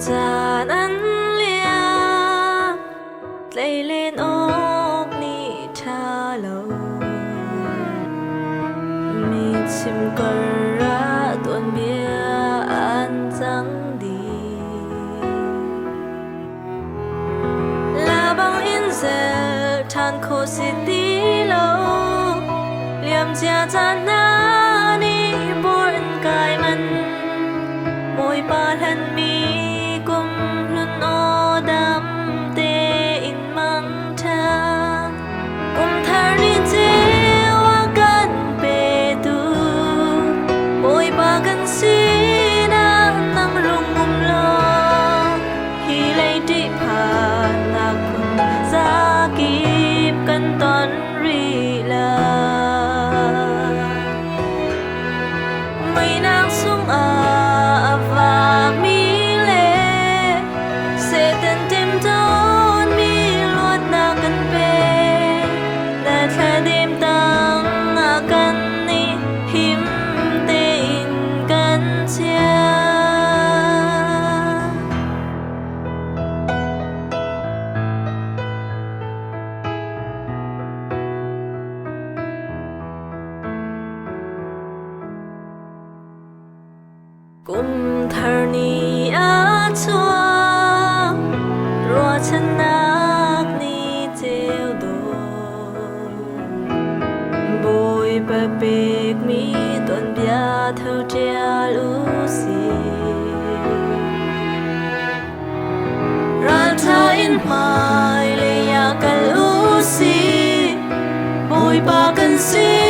chán ăn lia lấy lên ốc ni cha lâu mi chim cờ ra tuần bia ăn trắng đi là bằng in giờ than khô xịt tí lâu liam chia chán na ni buồn cài mình môi ba lần mi cùng luôn ô đam tê in mang cha cùng thar ni chiều akan pe tu môi ba gần si na nang rung lo hi lấy đi pa na kun za kip kan ton ri la mây nắng sung và mi lệ sẽ tên tim tôn mi luôn na cần về đã thay đêm tăng cần ni hiếm tên cần chia cùng thar ni a chua rùa chân nát ni treo đồ bồi bờ bệt mi tuần bia thâu treo lucy ran tha in mai le ya ka lucy bồi ba cần si